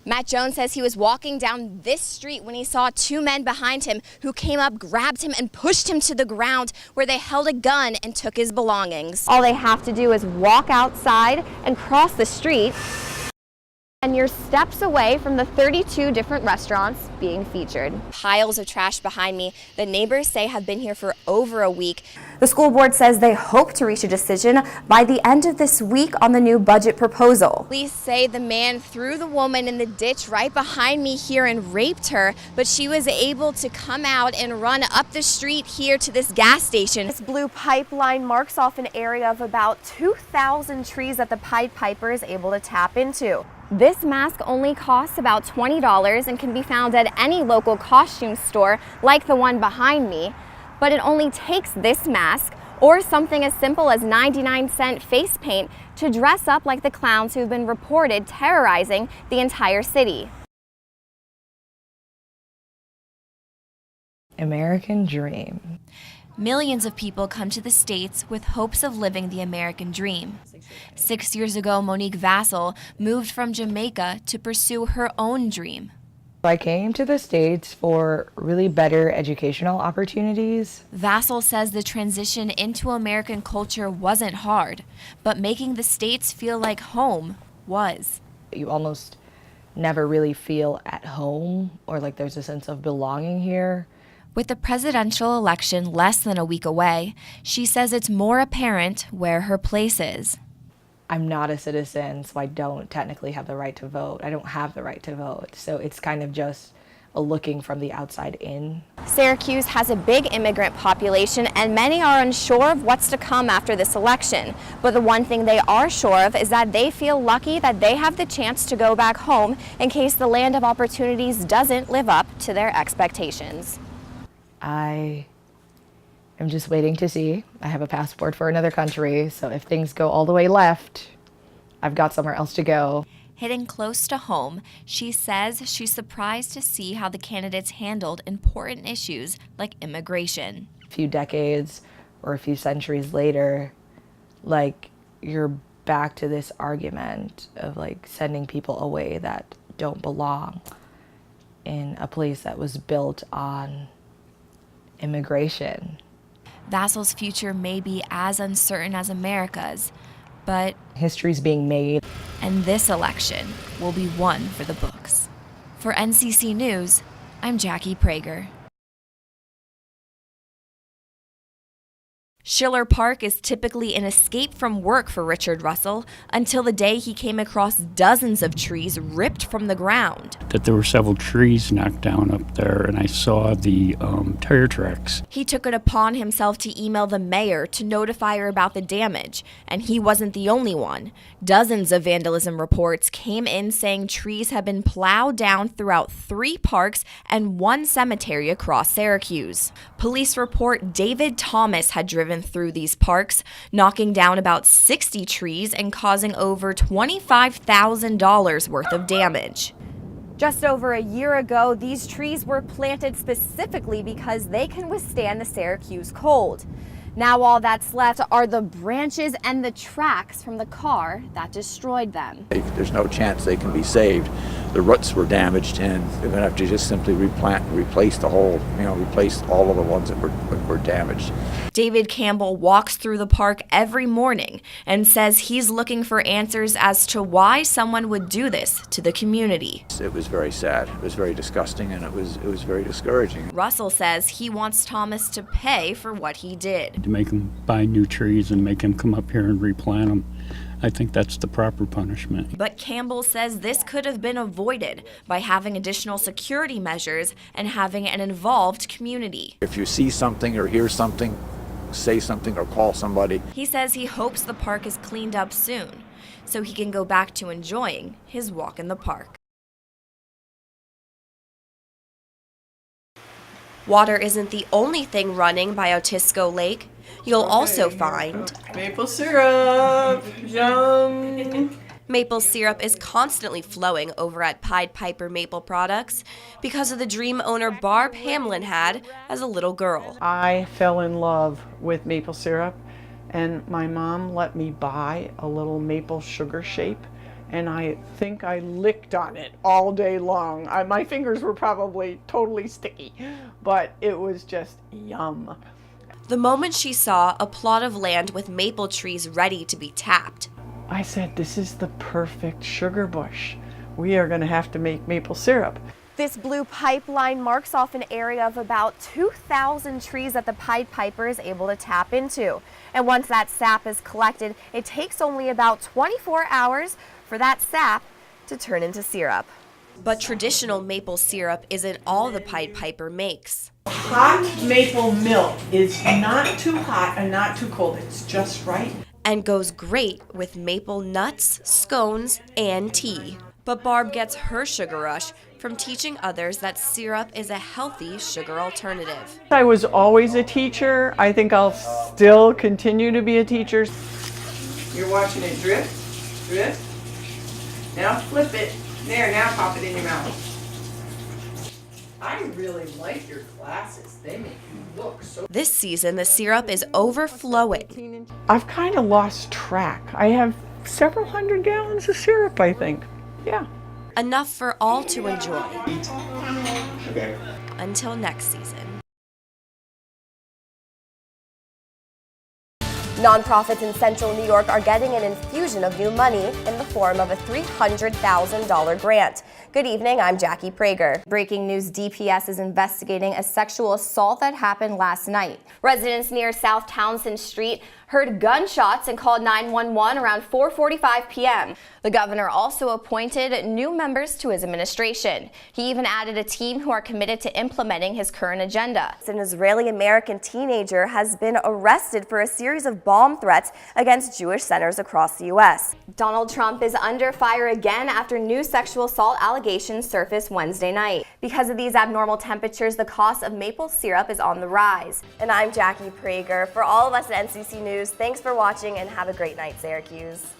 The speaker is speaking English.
Matt Jones says he was walking down this street when he saw two men behind him who came up, grabbed him, and pushed him to the ground where they held a gun and took his belongings. All they have to do is walk outside and cross the street, and you're steps away from the 32 different restaurants being featured. Piles of trash behind me. The neighbors say have been here for over a week. The school board says they hope to reach a decision by the end of this week on the new budget proposal. Police say the man threw the woman in the ditch right behind me here and raped her, but she was able to come out and run up the street here to this gas station. This blue pipeline marks off an area of about 2,000 trees that the Pied Piper is able to tap into. This mask only costs about $20 and can be found at any local costume store like the one behind me, but it only takes this mask or something as simple as 99-cent face paint to dress up like the clowns who've been reported terrorizing the entire city. American dream. Millions of people come to the States with hopes of living the American dream. 6 years ago, Monique Vassell moved from Jamaica to pursue her own dream. I came to the States for really better educational opportunities. Vassell says the transition into American culture wasn't hard, but making the States feel like home was. You almost never really feel at home or like there's a sense of belonging here. With the presidential election less than a week away, she says it's more apparent where her place is. I'm not a citizen, so I don't technically have the right to vote. I don't have the right to vote, so it's kind of just a looking from the outside in. Syracuse has a big immigrant population, and many are unsure of what's to come after this election. But the one thing they are sure of is that they feel lucky that they have the chance to go back home in case the land of opportunities doesn't live up to their expectations. I am just waiting to see. I have a passport for another country, so if things go all the way left, I've got somewhere else to go. Hitting close to home, she says she's surprised to see how the candidates handled important issues like immigration. A few decades or a few centuries later, like, you're back to this argument of like sending people away that don't belong in a place that was built on immigration. Vassell's future may be as uncertain as America's, but history's being made. And this election will be one for the books. For NCC News, I'm Jackie Prager. Schiller Park is typically an escape from work for Richard Russell until the day he came across dozens of trees ripped from the ground. That there were several trees knocked down up there, and I saw the tire tracks. He took it upon himself to email the mayor to notify her about the damage, and he wasn't the only one. Dozens of vandalism reports came in saying trees had been plowed down throughout 3 parks and 1 cemetery across Syracuse. Police report David Thomas had driven through these parks, knocking down about 60 trees and causing over $25,000 worth of damage. Just over a year ago, these trees were planted specifically because they can withstand the Syracuse cold. Now all that's left are the branches and the tracks from the car that destroyed them. There's no chance they can be saved. The roots were damaged, and they're going to have to just simply replant and replace the whole, replace all of the ones that were damaged. David Campbell walks through the park every morning and says he's looking for answers as to why someone would do this to the community. It was very sad, it was very disgusting, and it was very discouraging. Russell says he wants Thomas to pay for what he did. To make him buy new trees and make him come up here and replant them, I think that's the proper punishment. But Campbell says this could have been avoided by having additional security measures and having an involved community. If you see something or hear something, say something or call somebody. He says he hopes the park is cleaned up soon so he can go back to enjoying his walk in the park. Water isn't the only thing running by Otisco Lake. You'll also find maple syrup. Yum. Maple syrup is constantly flowing over at Pied Piper Maple Products because of the dream owner Barb Hamlin had as a little girl. I fell in love with maple syrup, and my mom let me buy a little maple sugar shape and I think I licked on it all day long. My fingers were probably totally sticky, but it was just yum. The moment she saw a plot of land with maple trees ready to be tapped, I said, this is the perfect sugar bush. We are going to have to make maple syrup. this blue pipeline marks off an area of about 2,000 trees that the Pied Piper is able to tap into. And once that sap is collected, it takes only about 24 hours for that sap to turn into syrup. But traditional maple syrup isn't all the Pied Piper makes. Hot maple milk is not too hot and not too cold. It's just right. And goes great with maple nuts, scones, and tea. But Barb gets her sugar rush from teaching others that syrup is a healthy sugar alternative. I was always a teacher. I think I'll still continue to be a teacher. You're watching it drip, drip. Now flip it. There, now pop it in your mouth. I really like your glasses. They make you look so... This season, the syrup is overflowing. I've kind of lost track. I have several hundred gallons of syrup, I think. Yeah. Enough for all to enjoy. Okay. Until next season. Nonprofits in central New York are getting an infusion of new money in the form of a $300,000 grant. Good evening, I'm Jackie Prager. Breaking news, DPS is investigating a sexual assault that happened last night. Residents near South Townsend Street heard gunshots and called 911 around 4:45 p.m. The governor also appointed new members to his administration. He even added a team who are committed to implementing his current agenda. An Israeli-American teenager has been arrested for a series of bomb threats against Jewish centers across the U.S. Donald Trump is under fire again after new sexual assault allegations surfaced Wednesday night. Because of these abnormal temperatures, the cost of maple syrup is on the rise. And I'm Jackie Prager. For all of us at NCC News, thanks for watching and have a great night, Syracuse.